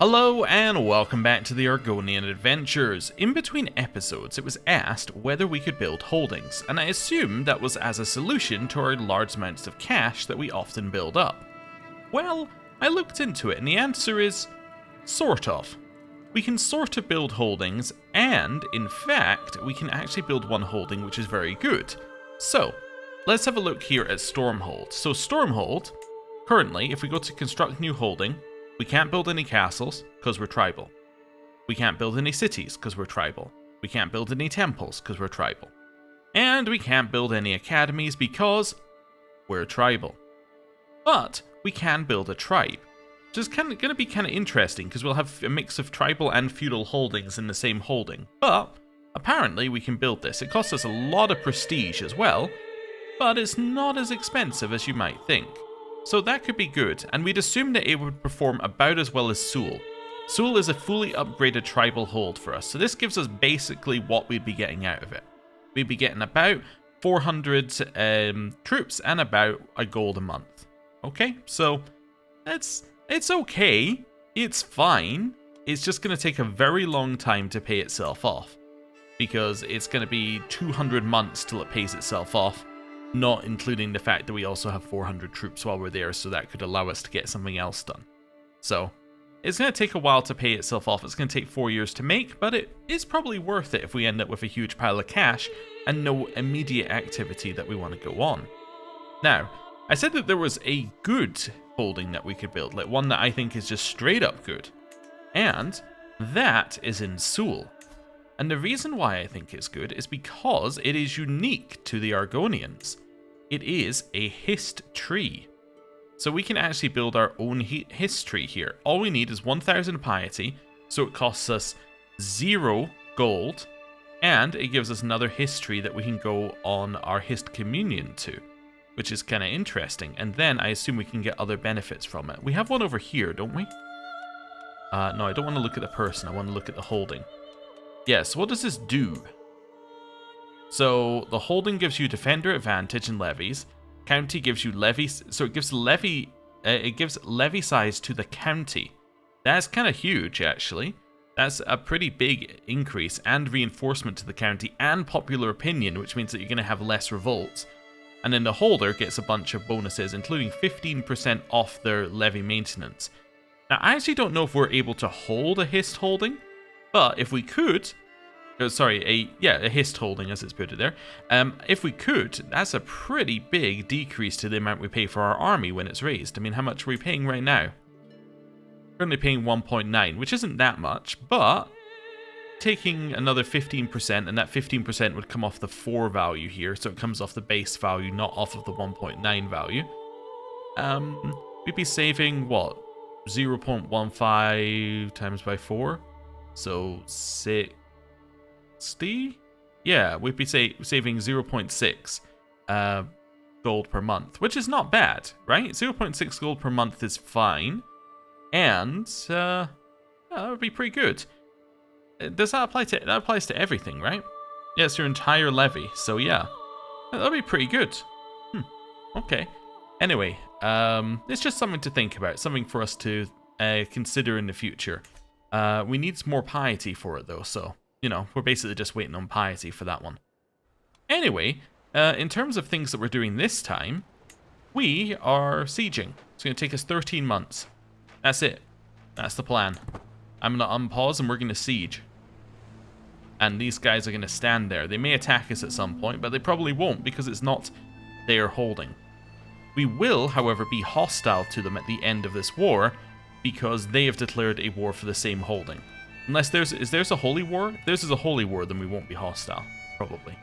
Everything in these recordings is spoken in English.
Hello and welcome back to the Argonian adventures. In between episodes it was asked whether we could build holdings, and I assumed that was as a solution to our large amounts of cash that we often build up. Well, I looked into it and the answer is sort of. We can sort of build holdings, and in fact we can actually build one holding which is very good. So let's have a look here at Stormhold. So Stormhold, currently if we go to construct new holding, we can't build any castles, because we're tribal. We can't build any cities, because we're tribal. We can't build any temples, because we're tribal. And we can't build any academies, because we're tribal. But we can build a tribe, which is going to be kind of interesting, because we'll have a mix of tribal and feudal holdings in the same holding. But apparently we can build this. It costs us a lot of prestige as well, but it's not as expensive as you might think. So that could be good, and we'd assume that it would perform about as well as Seoul. Seoul is a fully upgraded tribal hold for us, so this gives us basically what we'd be getting out of it. We'd be getting about 400 troops and about a gold a month. Okay, so it's okay, it's fine, it's just going to take a very long time to pay itself off, because it's going to be 200 months till it pays itself off. Not including the fact that we also have 400 troops while we're there, so that could allow us to get something else done. So, it's going to take a while to pay itself off. It's going to take 4 years to make, but it is probably worth it if we end up with a huge pile of cash and no immediate activity that we want to go on. Now, I said that there was a good holding that we could build, like one that I think is just straight up good. And that is in Seoul. And the reason why I think it's good is because it is unique to the Argonians. It is a Hist tree. So we can actually build our own Hist tree here. All we need is 1000 piety, so it costs us 0 gold, and it gives us another Hist tree that we can go on our Hist communion to, which is kind of interesting. And then I assume we can get other benefits from it. We have one over here, don't we? No, I don't want to look at the person, I want to look at the holding. Yes, what does this do? So the holding gives you defender advantage and levies. County gives you levies, so it gives levy size to the county. That's kind of huge, actually. That's a pretty big increase and reinforcement to the county and popular opinion, which means that you're going to have less revolts. And then the holder gets a bunch of bonuses, including 15% off their levy maintenance. Now, I actually don't know if we're able to hold a Hist holding. But if we could, a Hist holding as it's put it there. If we could, that's a pretty big decrease to the amount we pay for our army when it's raised. I mean, how much are we paying right now? Currently paying 1.9, which isn't that much, but taking another 15%, and that 15% would come off the 4 value here, so it comes off the base value, not off of the 1.9 value. We'd be saving, what, 0.15 times by 4? So 60? Yeah, we'd be saving 0.6 gold per month, which is not bad, right? 0.6 gold per month is fine, and that would be pretty good. Does that apply to? That applies to everything, right? Yeah, it's your entire levy, so yeah, that'd be pretty good. Okay. Anyway, it's just something to think about, something for us to consider in the future. We need some more piety for it though, so, you know, we're basically just waiting on piety for that one. Anyway, in terms of things that we're doing this time, we are sieging. It's going to take us 13 months. That's it. That's the plan. I'm going to unpause and we're going to siege. And these guys are going to stand there. They may attack us at some point, but they probably won't because it's not their holding. We will, however, be hostile to them at the end of this war, because they have declared a war for the same holding. Unless is theirs a holy war? If theirs is a holy war, then we won't be hostile, probably.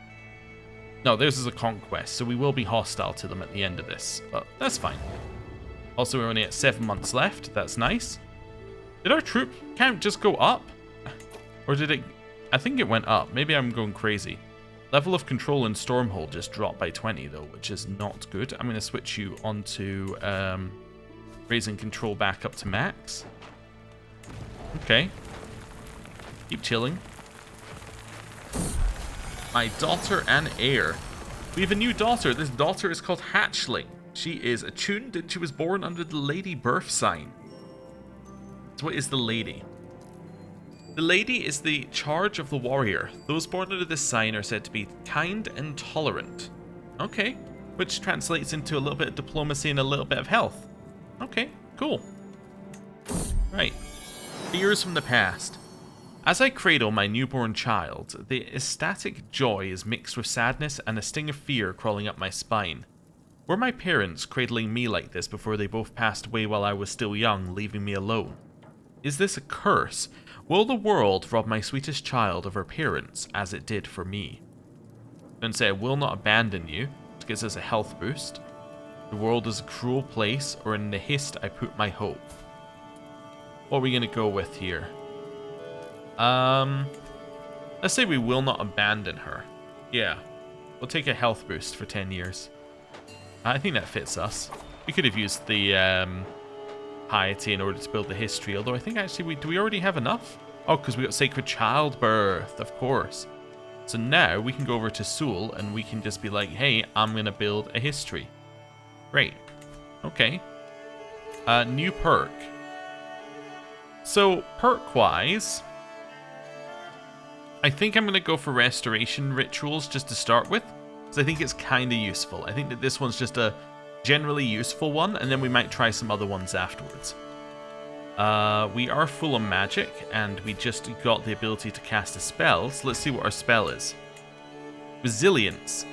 No, theirs is a conquest, so we will be hostile to them at the end of this, but that's fine. Also, we're only at 7 months left, that's nice. Did our troop count just go up? Or did it... I think it went up, maybe I'm going crazy. Level of control in Stormhold just dropped by 20 though, which is not good. I'm going to switch you onto... raising control back up to max. Okay. Keep chilling. My daughter and heir. We have a new daughter. This daughter is called Hatchling. She is attuned and she was born under the Lady Birth sign. So what is the lady? The lady is the charge of the warrior. Those born under this sign are said to be kind and tolerant. Okay, which translates into a little bit of diplomacy and a little bit of health. Okay, cool. Right. Fears from the past. As I cradle my newborn child, the ecstatic joy is mixed with sadness and a sting of fear crawling up my spine. Were my parents cradling me like this before they both passed away while I was still young, leaving me alone? Is this a curse? Will the world rob my sweetest child of her parents, as it did for me? And say, I will not abandon you, which gives us a health boost. The world is a cruel place, or in the Hist I put my hope. What are we going to go with here? Let's say we will not abandon her. Yeah, we'll take a health boost for 10 years. I think that fits us. We could have used the piety in order to build the history, although I think actually do we already have enough? Oh, because we got sacred childbirth, of course. So now we can go over to Seoul and we can just be like, hey, I'm going to build a history. Great. Okay. New perk. So, perk-wise, I think I'm going to go for restoration rituals just to start with, because I think it's kind of useful. I think that this one's just a generally useful one, and then we might try some other ones afterwards. We are full of magic, and we just got the ability to cast a spell, so let's see what our spell is. Resilience.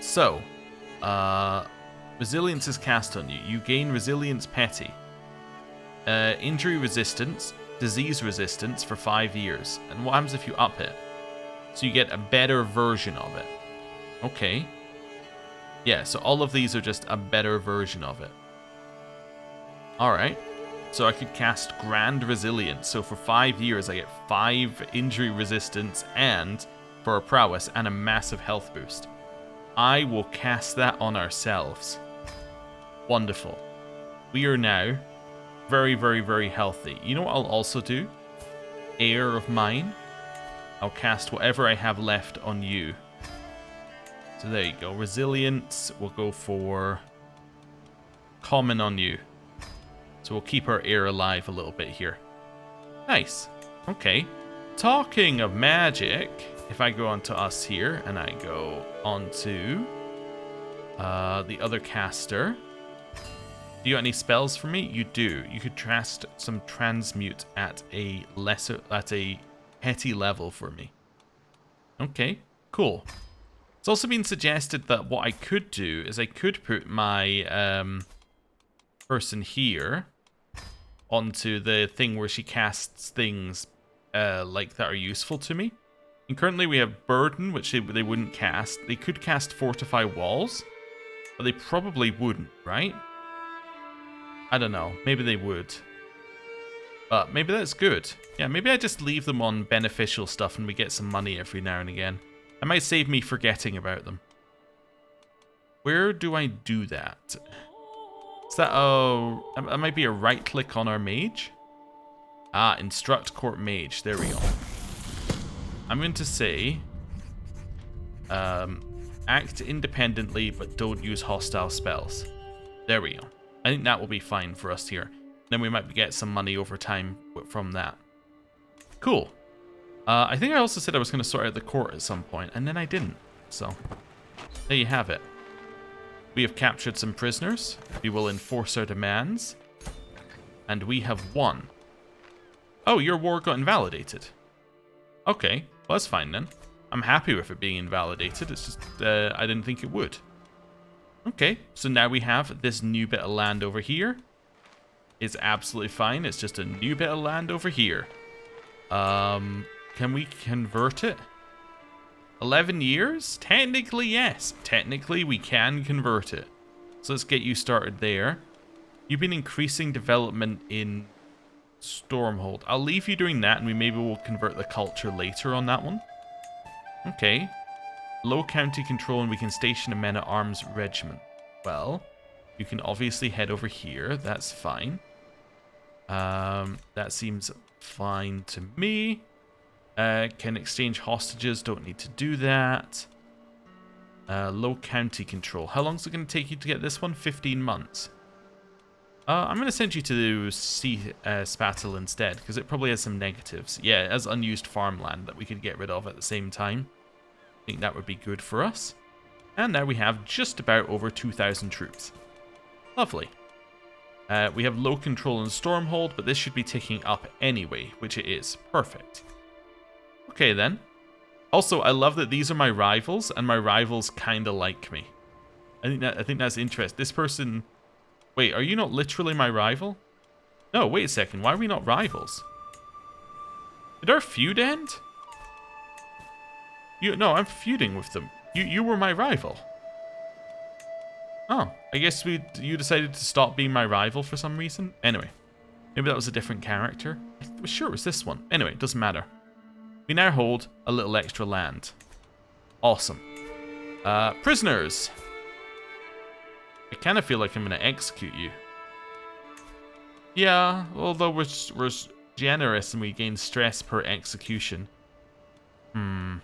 So, resilience is cast on you. You gain resilience petty. Injury resistance, disease resistance for 5 years. And what happens if you up it? So you get a better version of it. Okay. Yeah, so all of these are just a better version of it. Alright. So I could cast Grand Resilience. So for 5 years I get 5 injury resistance and for a prowess and a massive health boost. I will cast that on ourselves. Wonderful. We are now very, very, very healthy. You know what I'll also do? Heir of mine. I'll cast whatever I have left on you. So there you go. Resilience. We'll go for common on you. So we'll keep our heir alive a little bit here. Nice. Okay. Talking of magic, if I go onto us here and I go onto the other caster. Do you got any spells for me? You do. You could cast some transmute at a petty level for me. Okay, cool. It's also been suggested that what I could do is I could put my person here onto the thing where she casts things like that are useful to me. And currently we have Burden, which they wouldn't cast. They could cast Fortify Walls, but they probably wouldn't, right? I don't know. Maybe they would. But maybe that's good. Yeah, maybe I just leave them on beneficial stuff and we get some money every now and again. That might save me forgetting about them. Where do I do that? Is that... oh... that might be a right click on our mage. Ah, instruct court mage. There we go. I'm going to say... act independently but don't use hostile spells. There we go. I think that will be fine for us here. Then we might get some money over time from that. Cool. I think I also said I was going to sort out the court at some point, and then I didn't. So, there you have it. We have captured some prisoners. We will enforce our demands. And we have won. Oh, your war got invalidated. Okay, well that's fine then. I'm happy with it being invalidated. It's just, I didn't think it would. Okay, so now we have this new bit of land over here. It's absolutely fine. It's just a new bit of land over here. Can we convert it? 11 years? Technically, yes. Technically, we can convert it. So let's get you started there. You've been increasing development in Stormhold. I'll leave you doing that, and maybe we'll convert the culture later on that one. Okay. Low county control, and we can station a men-at-arms regiment. Well, you can obviously head over here. That's fine. That seems fine to me. Can exchange hostages. Don't need to do that. Low county control. How long is it going to take you to get this one? 15 months. I'm going to send you to Sea Spattle instead, because it probably has some negatives. Yeah, it has unused farmland that we could get rid of at the same time. I think that would be good for us. And now we have just about over 2,000 troops. Lovely. We have low control and Stormhold, but this should be ticking up anyway, which it is. Perfect. Okay then. Also, I love that these are my rivals, and my rivals kind of like me. I think that's interesting. This person... Wait, are you not literally my rival? No, wait a second. Why are we not rivals? Did our feud end? No, I'm feuding with them. You were my rival. Oh, I guess you decided to stop being my rival for some reason. Anyway, maybe that was a different character. I was sure it was this one. Anyway, it doesn't matter. We now hold a little extra land. Awesome. Prisoners. I kind of feel like I'm going to execute you. Yeah, although we're generous and we gain stress per execution. I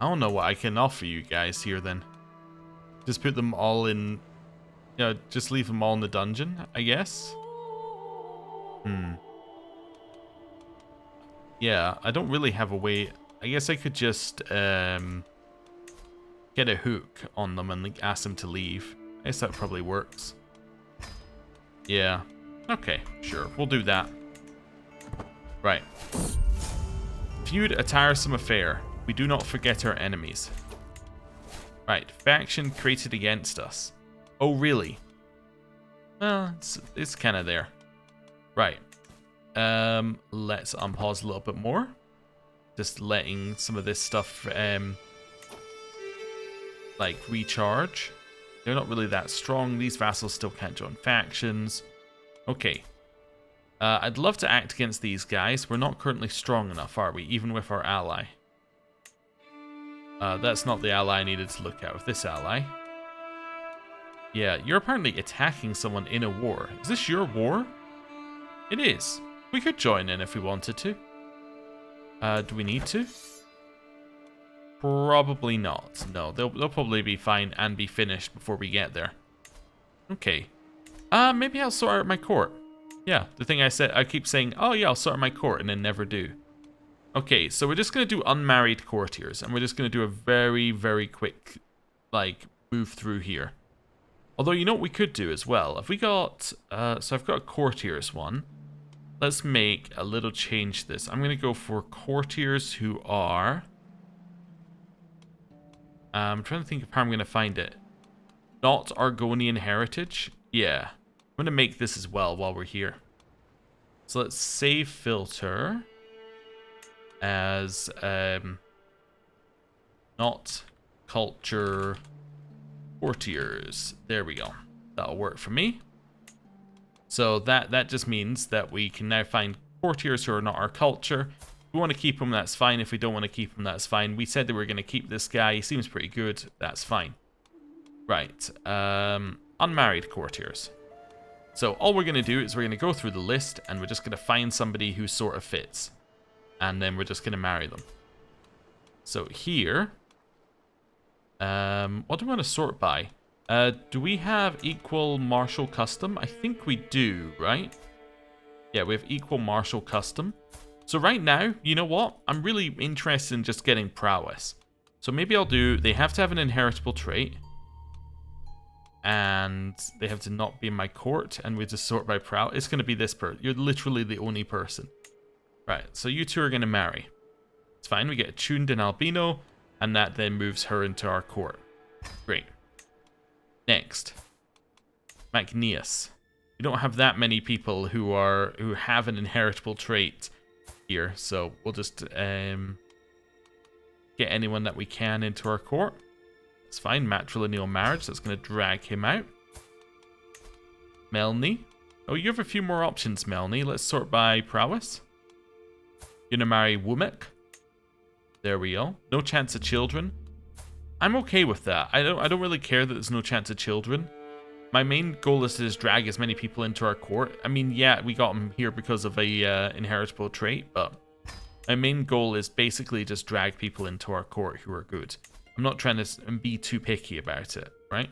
don't know what I can offer you guys here then. Just put them all in... just leave them all in the dungeon, I guess? Yeah, I don't really have a way... I guess I could just get a hook on them and ask them to leave. I guess that probably works. Yeah. Okay, sure. We'll do that. Right. Feud a tiresome affair. We do not forget our enemies. Right. Faction created against us. Oh, really? Well, it's kind of there. Right. Let's unpause a little bit more. Just letting some of this stuff... like recharge. They're not really that strong. These vassals still can't join factions. Okay. I'd love to act against these guys. We're not currently strong enough, are we? Even with our ally. That's not the ally I needed to look at with this ally. Yeah, you're apparently attacking someone in a war. Is this your war? It is. We could join in if we wanted to. Do we need to? Probably not. No, they'll probably be fine and be finished before we get there. Okay. Maybe I'll sort out my court. Yeah, the thing I said, I keep saying, oh yeah, I'll sort out my court, and then never do. Okay, so we're just going to do unmarried courtiers, and we're just going to do a very, very quick, like, move through here. Although, you know what we could do as well? If we got, so I've got a courtiers one. Let's make a little change to this. I'm going to go for courtiers who are... I'm trying to think of how I'm going to find it. Not Argonian heritage? Yeah. I'm going to make this as well while we're here. So let's save filter as not culture courtiers. There we go. That'll work for me. So that just means that we can now find courtiers who are not our culture. If we want to keep him, that's fine. If we don't want to keep him, that's fine. We said that we were going to keep this guy. He seems pretty good. That's fine. Right. Unmarried courtiers. So all we're going to do is we're going to go through the list and we're just going to find somebody who sort of fits. And then we're just going to marry them. So here... what do we want to sort by? Do we have equal martial custom? I think we do, right? Yeah, we have equal martial custom. So right now, you know what? I'm really interested in just getting prowess. So maybe I'll do... They have to have an inheritable trait. And they have to not be in my court. And we just sort by prowess. It's going to be this person. You're literally the only person. Right, so you two are going to marry. It's fine. We get a tuned in albino. And that then moves her into our court. Great. Next. Magnius. We don't have that many people who have an inheritable trait here, so we'll just get anyone that we can into our court. It's fine. Matrilineal marriage. That's going to drag him out. Melny. Oh, you have a few more options, Melny. Let's sort by prowess. You're going to marry Womek. There we go. No chance of children. I'm okay with that. I don't really care that there's no chance of children. My main goal is to just drag as many people into our court. I mean, yeah, we got them here because of a inheritable trait, but my main goal is basically just drag people into our court who are good. I'm not trying to be too picky about it, right?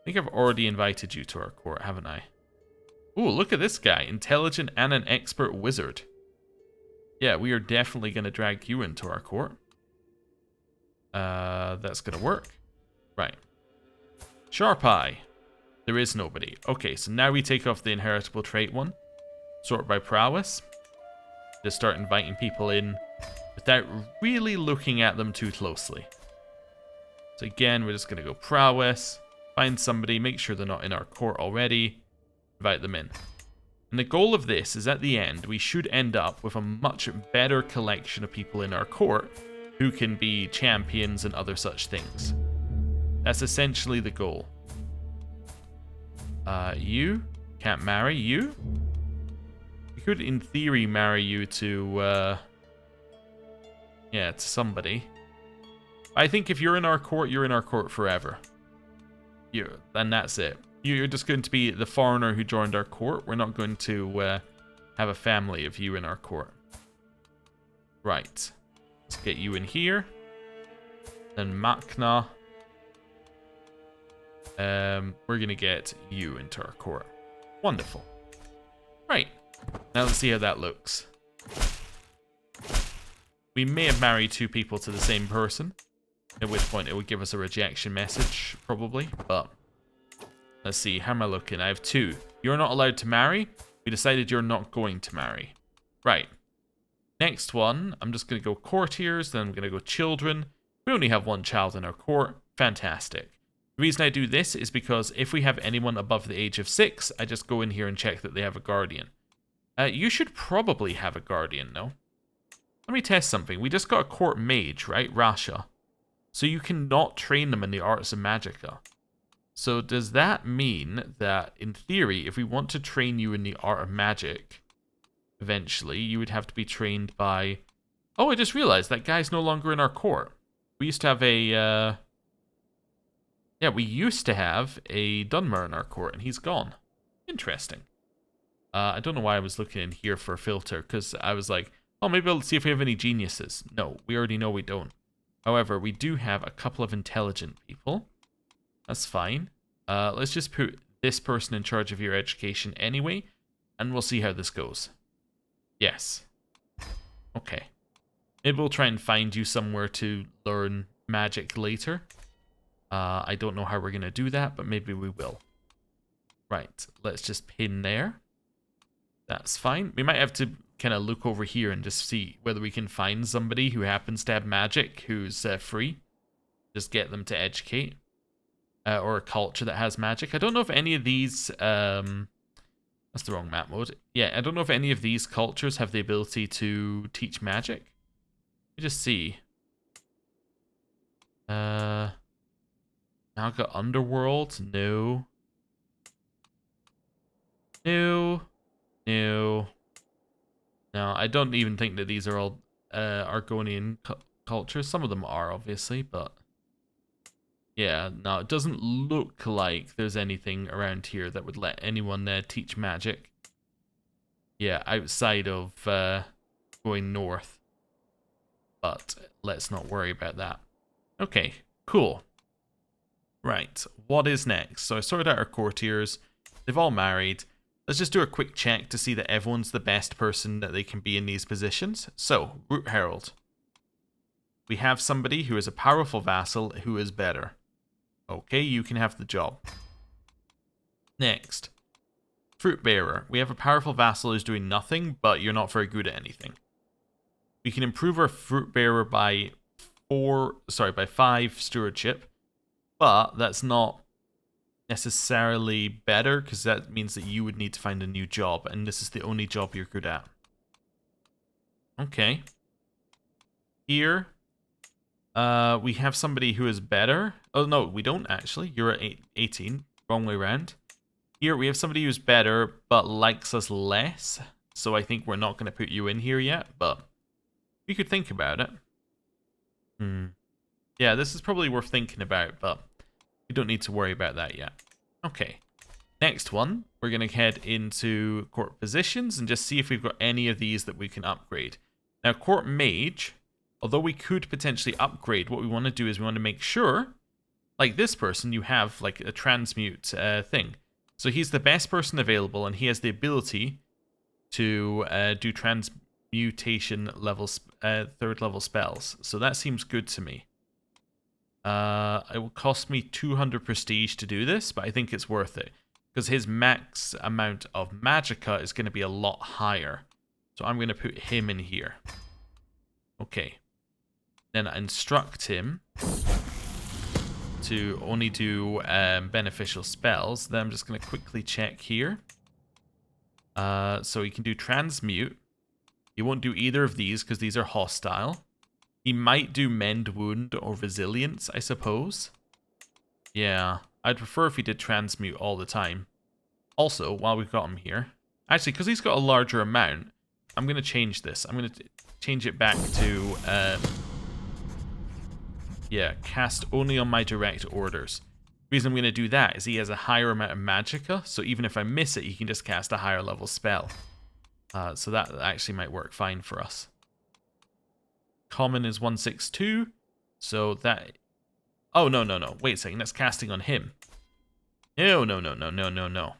I think I've already invited you to our court, haven't I? Ooh, look at this guy. Intelligent and an expert wizard. Yeah, we are definitely going to drag you into our court. That's going to work. Right. Sharp Eye. There is nobody. Okay, so now we take off the inheritable trait one. Sort by prowess. Just start inviting people in without really looking at them too closely. So again, we're just going to go prowess. Find somebody, make sure they're not in our court already. Invite them in. And the goal of this is at the end, we should end up with a much better collection of people in our court who can be champions and other such things. That's essentially the goal. You can't marry you. We could, in theory, marry you to, to somebody. I think if you're in our court, you're in our court forever. Then that's it. You're just going to be the foreigner who joined our court. We're not going to have a family of you in our court. Right. Let's get you in here. Then Makna. We're going to get you into our court. Wonderful. Right. Now let's see how that looks. We may have married two people to the same person. At which point it would give us a rejection message, probably. But let's see, how am I looking? I have two. You're not allowed to marry. We decided you're not going to marry. Right. Next one, I'm just going to go courtiers, then I'm going to go children. We only have one child in our court. Fantastic. The reason I do this is because if we have anyone above the age of 6, I just go in here and check that they have a guardian. You should probably have a guardian, no? Let me test something. We just got a court mage, right? Rasha. So you cannot train them in the arts of magicka. So does that mean that, in theory, if we want to train you in the art of magic, eventually, you would have to be trained by... Oh, I just realized that guy's no longer in our court. We used to have a... we used to have a Dunmer in our court, and he's gone. Interesting. I don't know why I was looking in here for a filter, because I was like, oh, maybe I'll see if we have any geniuses. No, we already know we don't. However, we do have a couple of intelligent people. That's fine. Let's just put this person in charge of your education anyway, and we'll see how this goes. Yes. Okay. Maybe we'll try and find you somewhere to learn magic later. I don't know how we're going to do that, but maybe we will. Right, let's just pin there. That's fine. We might have to kind of look over here and just see whether we can find somebody who happens to have magic who's free. Just get them to educate. Or a culture that has magic. I don't know if any of these... that's the wrong map mode. Yeah, I don't know if any of these cultures have the ability to teach magic. Let me just see. Now I've got Underworld. No. No. No. No, I don't even think that these are all Argonian cultures. Some of them are, obviously, but... Yeah, no, it doesn't look like there's anything around here that would let anyone teach magic. Yeah, outside of going north. But let's not worry about that. Okay, cool. Right, what is next? So I sorted out our courtiers. They've all married. Let's just do a quick check to see that everyone's the best person that they can be in these positions. So, Root Herald. We have somebody who is a powerful vassal who is better. Okay, you can have the job. Next. Fruit Bearer. We have a powerful vassal who's doing nothing, but you're not very good at anything. We can improve our Fruit Bearer by 5 stewardship, but that's not necessarily better, because that means that you would need to find a new job, and this is the only job you're good at. Okay. Here, we have somebody who is better. Oh, no, we don't actually. You're at 18. Wrong way around. Here, we have somebody who's better, but likes us less. So I think we're not going to put you in here yet, but we could think about it. Yeah, this is probably worth thinking about, but we don't need to worry about that yet. Okay. Next one, we're going to head into court positions and just see if we've got any of these that we can upgrade. Now, court mage, although we could potentially upgrade, what we want to do is we want to make sure, like this person, you have like a transmute thing. So he's the best person available, and he has the ability to do transmutation levels, 3rd level spells. So that seems good to me. It will cost me 200 prestige to do this, but I think it's worth it. Because his max amount of magicka is going to be a lot higher. So I'm going to put him in here. Okay. Then I instruct him to only do beneficial spells. Then I'm just going to quickly check here. So he can do transmute. He won't do either of these because these are hostile. He might do mend wound or resilience, I suppose. Yeah, I'd prefer if he did transmute all the time. Also, while we've got him here, actually, because he's got a larger amount, I'm going to change this. I'm going to change it back to, yeah, cast only on my direct orders. The reason I'm going to do that is he has a higher amount of magicka, so even if I miss it, he can just cast a higher level spell. So that actually might work fine for us. Common is 162, so that... Oh, no. Wait a second, that's casting on him. No.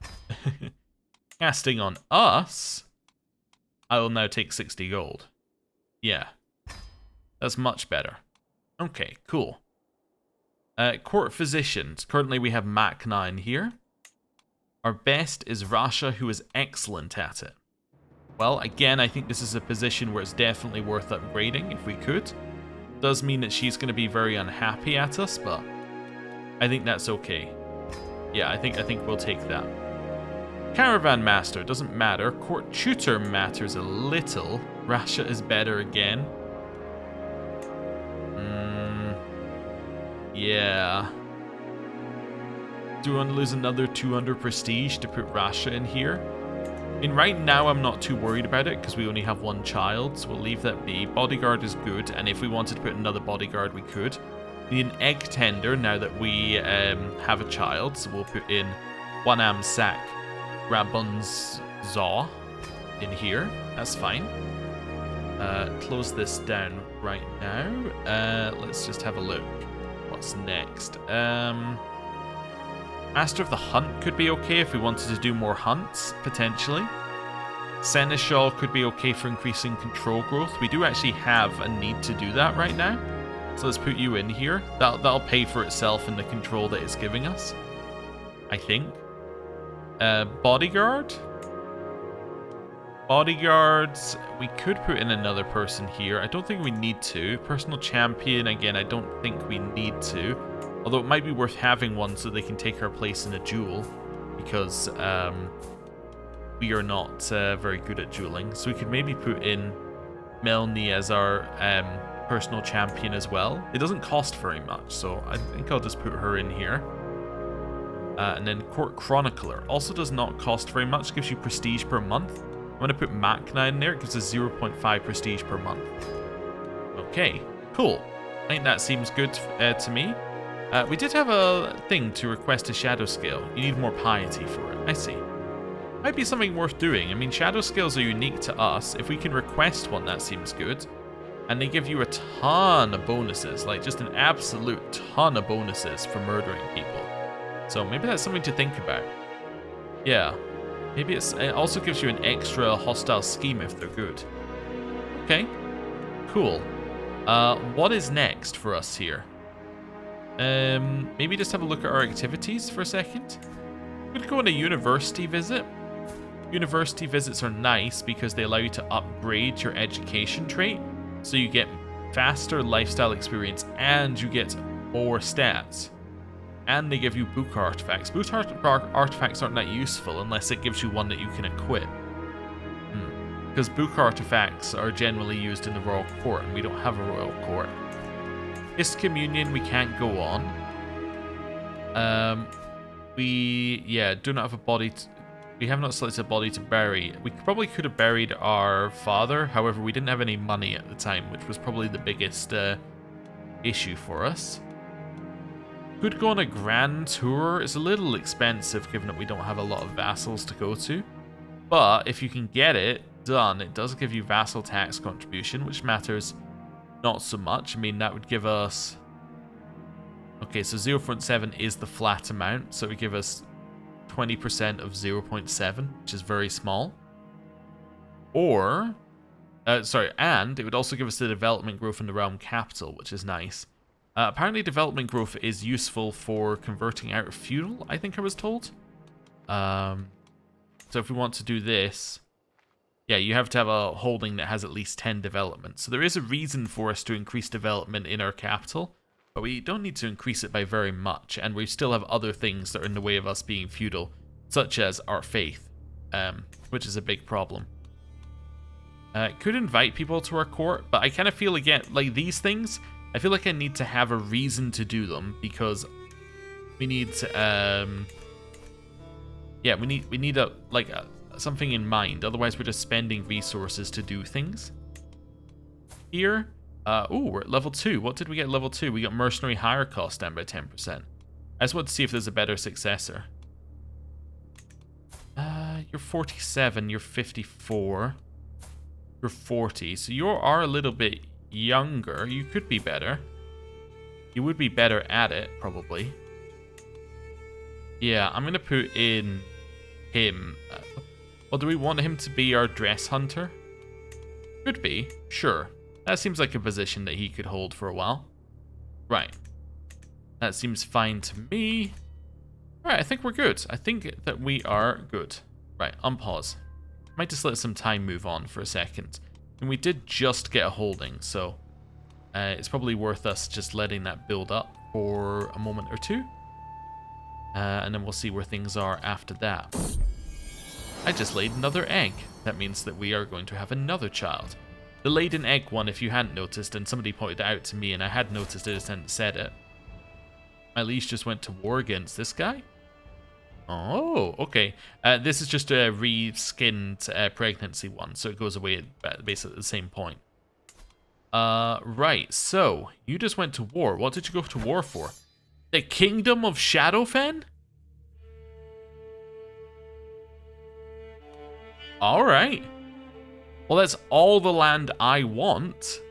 Casting on us, I will now take 60 gold. Yeah. That's much better. Okay, cool. Court physicians. Currently we have Mac 9 here. Our best is Rasha, who is excellent at it. Well, again, I think this is a position where it's definitely worth upgrading if we could. Does mean that she's going to be very unhappy at us, but I think that's okay. Yeah, I think we'll take that. Caravan Master doesn't matter. Court Tutor matters a little. Rasha is better again. Yeah. Do we want to lose another 200 prestige to put Rasha in here? I mean, right now I'm not too worried about it because we only have one child, so we'll leave that be. Bodyguard is good, and if we wanted to put another bodyguard, we could. We need an egg tender now that we have a child, so we'll put in Wanam Sak Rabun's Zaw in here. That's fine. Close this down right now. Let's just have a look. What's next? Master of the Hunt could be okay if we wanted to do more hunts, potentially. Seneschal could be okay for increasing control growth. We do actually have a need to do that right now. So let's put you in here. That'll pay for itself in the control that it's giving us, I think. Bodyguard? Bodyguards, we could put in another person here. I don't think we need to. Personal champion, again, I don't think we need to. Although it might be worth having one so they can take our place in a duel. Because we are not very good at dueling. So we could maybe put in Melnie as our personal champion as well. It doesn't cost very much, so I think I'll just put her in here. And then Court Chronicler also does not cost very much. Gives you prestige per month. I'm going to put Machna in there. It gives us 0.5 prestige per month. Okay, cool. I think that seems good to me. We did have a thing to request a shadow scale. You need more piety for it. I see. Might be something worth doing. I mean, shadow scales are unique to us. If we can request one, that seems good. And they give you a ton of bonuses. Like, just an absolute ton of bonuses for murdering people. So maybe that's something to think about. Yeah. Maybe it also gives you an extra hostile scheme if they're good. Okay. Cool. What is next for us here? Maybe just have a look at our activities for a second. We could go on a university visit. University visits are nice because they allow you to upgrade your education trait. So you get faster lifestyle experience and you get more stats. And they give you book artifacts. Book artifacts aren't that useful unless it gives you one that you can equip. Because book artifacts are generally used in the Royal Court, and we don't have a Royal Court. Hist Communion we can't go on. We do not have a body. We have not selected a body to bury. We probably could have buried our father. However, we didn't have any money at the time, which was probably the biggest issue for us. Could go on a grand tour. It's a little expensive given that we don't have a lot of vassals to go to. But if you can get it done, it does give you vassal tax contribution, which matters not so much. I mean, that would give us Okay, so 0.7 is the flat amount, so it would give us 20% of 0.7, which is very small. Or, and it would also give us the development growth in the realm capital, which is nice. Apparently development growth is useful for converting out of feudal, I think I was told. So if we want to do this, yeah, you have to have a holding that has at least 10 development. So there is a reason for us to increase development in our capital, but we don't need to increase it by very much, and we still have other things that are in the way of us being feudal, such as our faith, which is a big problem. Could invite people to our court, but I kind of feel again, like these things, I feel like I need to have a reason to do them, because we need to, yeah, we need something in mind, otherwise we're just spending resources to do things. Here, we're at level 2. What did we get at level 2? We got mercenary hire cost down by 10%. I just want to see if there's a better successor. You're 47, you're 54, you're 40, so you are a little bit younger. You could be better. You would be better at it, probably. Yeah, I'm going to put in him. Well, do we want him to be our dress hunter? Could be, sure. That seems like a position that he could hold for a while. Right. That seems fine to me. Alright, I think we're good. I think that we are good. Right, unpause. Might just let some time move on for a second. And we did just get a holding, so it's probably worth us just letting that build up for a moment or two. And then we'll see where things are after that. I just laid another egg. That means that we are going to have another child. The laid an egg one, if you hadn't noticed, and somebody pointed it out to me, and I had noticed it, I just hadn't said it. My liege just went to war against this guy? Oh, okay. This is just a reskinned pregnancy one, so it goes away at basically the same point. Right, so, you just went to war. What did you go to war for? The Kingdom of Shadowfen? Alright. Well, that's all the land I want.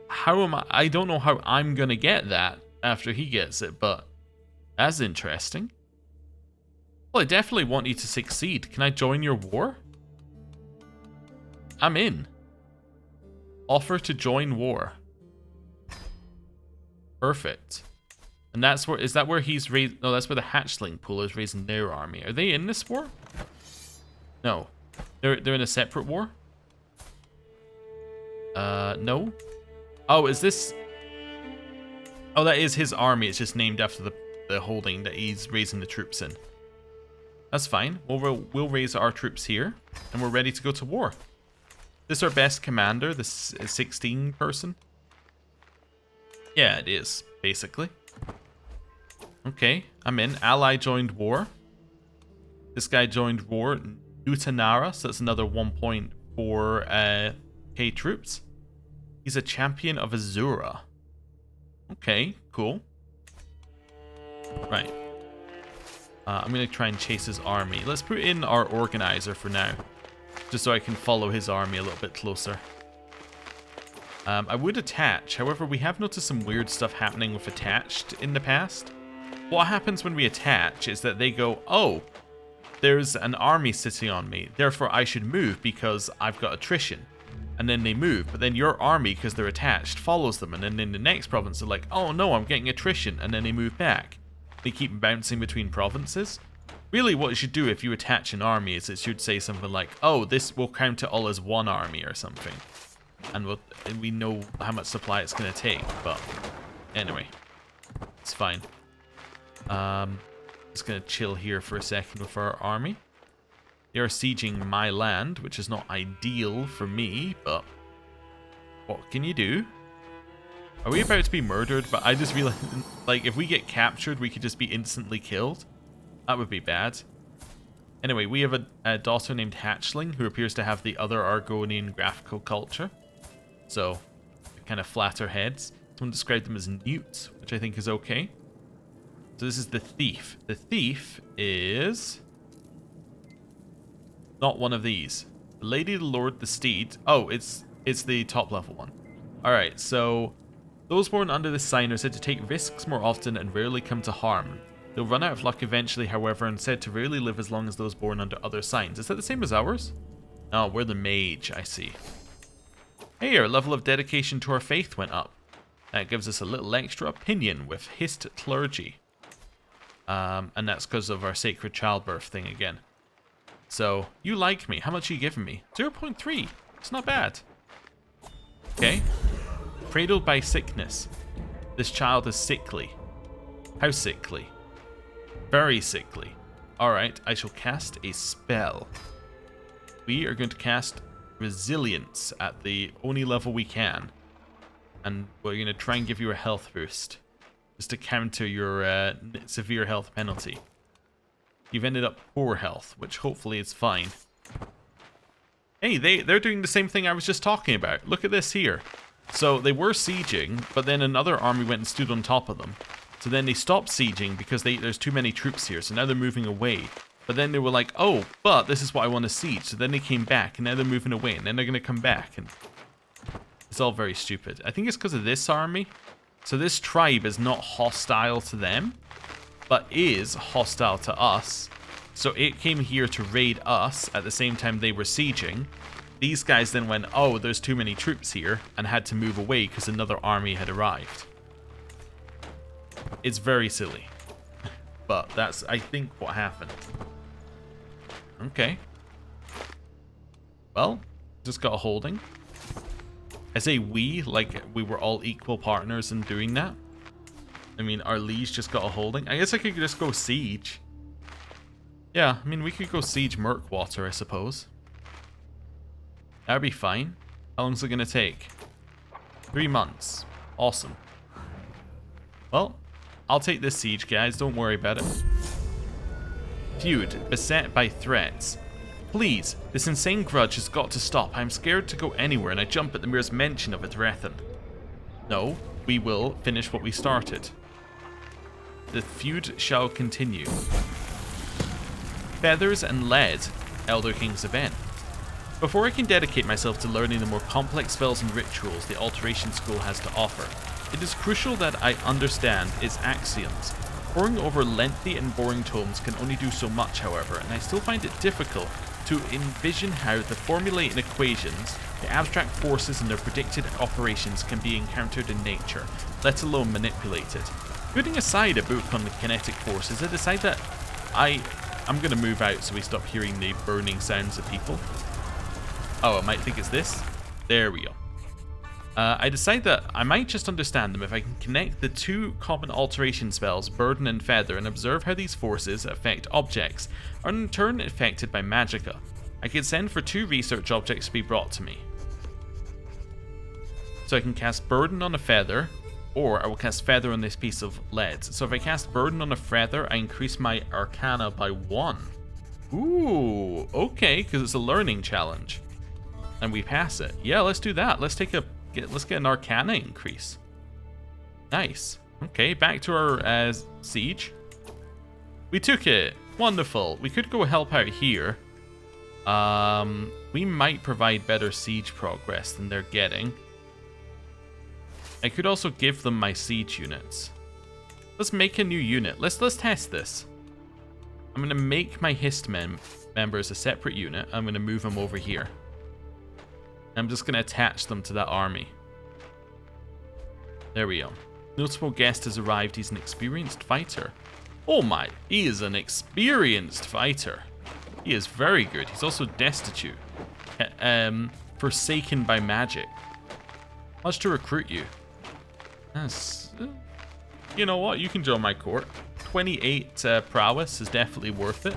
How am I don't know how I'm gonna get that after he gets it, but that's interesting. Well, I definitely want you to succeed. Can I join your war? I'm in. Offer to join war. Perfect. And that's where, is that where he's raised? No, that's where the hatchling pool is raising their army. Are they in this war? No. They're in a separate war? No. Oh, is this... Oh, that is his army. It's just named after the holding that he's raising the troops in. That's fine. We'll raise our troops here, and we're ready to go to war. This is our best commander, this 16 person. Yeah, it is, basically. Okay, I'm in. Ally joined war. This guy joined war. Utanara, so that's another 1.4 K troops. He's a champion of Azura. Okay, cool. Right. I'm going to try and chase his army. Let's put in our organizer for now, just so I can follow his army a little bit closer. I would attach, however, we have noticed some weird stuff happening with attached in the past. What happens when we attach is that they go, oh, there's an army sitting on me, therefore I should move because I've got attrition. And then they move, but then your army, because they're attached, follows them, and then in the next province they're like, oh no, I'm getting attrition, and then they move back. They keep bouncing between provinces. Really what it should do if you attach an army is it should say something like, oh, this will count it all as one army or something. And we know how much supply it's going to take, but anyway, it's fine. Just going to chill here for a second with our army. They are sieging my land, which is not ideal for me, but what can you do? Are we about to be murdered? But I just realized, like, if we get captured, we could just be instantly killed. That would be bad. Anyway, we have a daughter named Hatchling, who appears to have the other Argonian graphical culture. So, kind of flatter heads. Someone described them as newts, which I think is okay. So this is the thief. The thief is... not one of these. The Lady, the Lord, the Steed. Oh, it's the top level one. Alright, so Those born under this sign are said to take risks more often and rarely come to harm. They'll run out of luck eventually, however, and said to rarely live as long as those born under other signs. Is that the same as ours? Oh, we're the mage, I see. Hey, our level of dedication to our faith went up. That gives us a little extra opinion with Hist clergy. And that's because of our sacred childbirth thing again. So, you like me. How much are you giving me? 0.3. It's not bad. Okay. Cradled by sickness. This child is sickly. How sickly? Very sickly. Alright, I shall cast a spell. We are going to cast Resilience at the only level we can. And we're going to try and give you a health boost. Just to counter your severe health penalty. You've ended up poor health, which hopefully is fine. Hey, they're doing the same thing I was just talking about. Look at this here. So they were sieging, but then another army went and stood on top of them. So then they stopped sieging because there's too many troops here, so now they're moving away. But then they were like, oh, but this is what I want to siege. So then they came back, and now they're moving away, and then they're going to come back. And it's all very stupid. I think it's because of this army. So this tribe is not hostile to them, but is hostile to us. So it came here to raid us at the same time they were sieging. These guys then went, oh, there's too many troops here, and had to move away because another army had arrived. It's very silly. But that's, I think, what happened. Okay. Well, just got a holding. I say we, like we were all equal partners in doing that. I mean, our liege just got a holding. I guess I could just go siege. Yeah, I mean, we could go siege Murkwater, I suppose. That'd be fine. How long's it gonna take? 3 months. Awesome. Well, I'll take this siege, guys. Don't worry about it. Feud. Beset by threats. Please, this insane grudge has got to stop. I'm scared to go anywhere and I jump at the merest mention of Ithrethan. No, we will finish what we started. The feud shall continue. Feathers and Lead. Elder King's event. Before I can dedicate myself to learning the more complex spells and rituals the Alteration School has to offer, it is crucial that I understand its axioms. Poring over lengthy and boring tomes can only do so much, however, and I still find it difficult to envision how the formulating equations, the abstract forces and their predicted operations can be encountered in nature, let alone manipulated. Putting aside a book on the kinetic forces, I decide that I'm going to move out so we stop hearing the burning sounds of people. Oh, I might think it's this. There we go. I decide that I might just understand them if I can connect the two common alteration spells, Burden and Feather, and observe how these forces affect objects, are in turn affected by magicka. I could send for 2 research objects to be brought to me. So I can cast Burden on a Feather, or I will cast Feather on this piece of lead. So if I cast Burden on a Feather, I increase my Arcana by 1. Ooh, okay, because it's a learning challenge. And we pass it. Yeah, let's do that. Let's get an Arcana increase. Nice. Okay, back to our siege. We took it. Wonderful. We could go help out here. We might provide better siege progress than they're getting. I could also give them my siege units. Let's make a new unit. Let's test this. I'm going to make my Hist members a separate unit. I'm going to move them over here. I'm just going to attach them to that army. There we go. Notable guest has arrived. He's an experienced fighter. Oh my, he is an experienced fighter. He is very good. He's also destitute. Forsaken by magic. Much to recruit you. That's, you know what? You can join my court. 28 prowess is definitely worth it.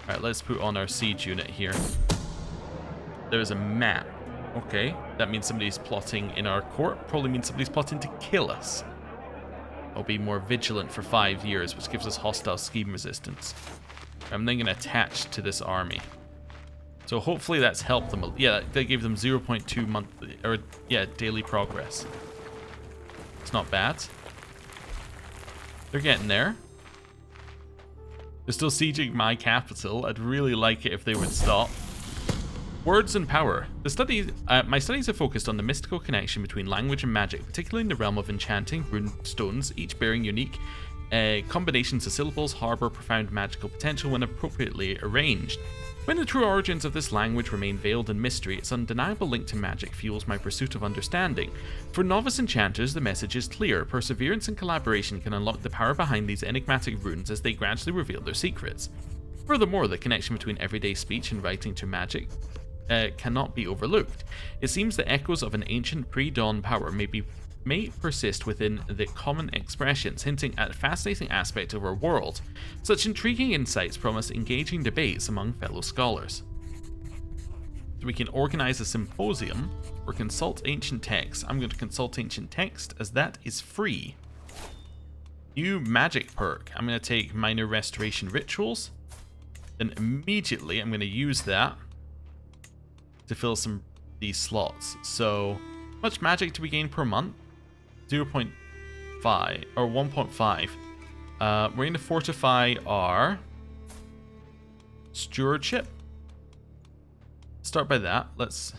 Alright, let's put on our siege unit here. There's a map. Okay, that means somebody's plotting in our court. Probably means somebody's plotting to kill us. I'll be more vigilant for 5 years, which gives us hostile scheme resistance. I'm then going to attach to this army. So hopefully that's helped them. Yeah, they gave them 0.2 monthly, or yeah, daily progress. It's not bad. They're getting there. They're still sieging my capital. I'd really like it if they would stop. Words and power. My studies have focused on the mystical connection between language and magic, particularly in the realm of enchanting, rune stones, each bearing unique combinations of syllables harbor profound magical potential when appropriately arranged. When the true origins of this language remain veiled in mystery, its undeniable link to magic fuels my pursuit of understanding. For novice enchanters, the message is clear. Perseverance and collaboration can unlock the power behind these enigmatic runes as they gradually reveal their secrets. Furthermore, the connection between everyday speech and writing to magic cannot be overlooked. It seems the echoes of an ancient pre-dawn power may persist within the common expressions, hinting at a fascinating aspect of our world. Such intriguing insights promise engaging debates among fellow scholars. So we can organize a symposium or consult ancient texts. I'm going to consult ancient text as that is free. New magic perk. I'm going to take minor restoration rituals. Then immediately I'm going to use that to fill some these slots. So, how much magic do we gain per month? 0.5 or 1.5. We're going to fortify our stewardship. Start by that. Let's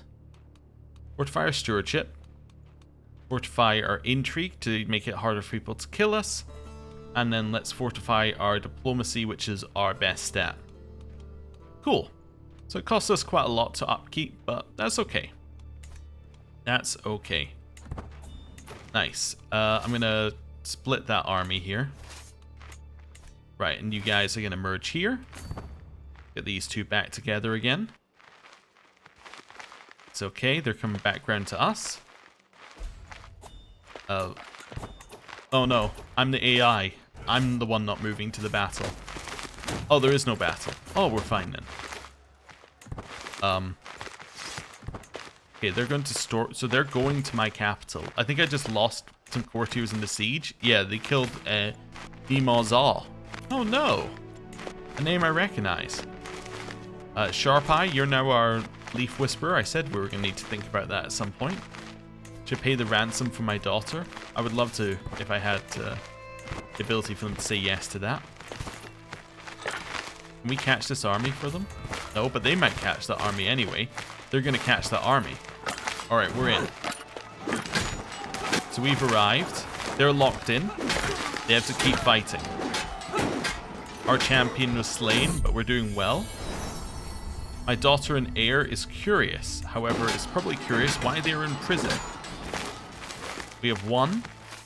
fortify our stewardship. Fortify our intrigue to make it harder for people to kill us. And then let's fortify our diplomacy, which is our best stat. Cool. So it costs us quite a lot to upkeep, but that's okay. That's okay. Nice. I'm going to split that army here. Right, and you guys are going to merge here. Get these two back together again. It's okay, they're coming back round to us. Oh no, I'm the AI. I'm the one not moving to the battle. Oh, there is no battle. Oh, we're fine then. Okay, they're going to store... So they're going to my capital. I think I just lost some courtiers in the siege. Yeah, they killed Dimazal. Oh no! A name I recognize. Sharp Eye, you're now our Leaf Whisperer. I said we were going to need to think about that at some point. Should pay the ransom for my daughter. I would love to if I had the ability for them to say yes to that. Can we catch this army for them? No, but they might catch that army anyway. They're going to catch that army. Alright, we're in. So we've arrived. They're locked in. They have to keep fighting. Our champion was slain, but we're doing well. My daughter and heir is curious. However, is probably curious why they are in prison. We have won.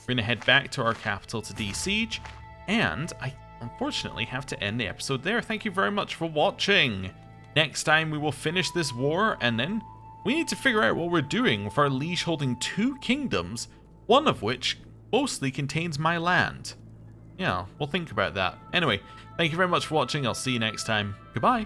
We're going to head back to our capital to de-siege. And I unfortunately have to end the episode there. Thank you very much for watching. Next time we will finish this war, and then we need to figure out what we're doing with our liege holding 2 kingdoms, one of which mostly contains my land. Yeah, we'll think about that. Anyway, thank you very much for watching. I'll see you next time. Goodbye.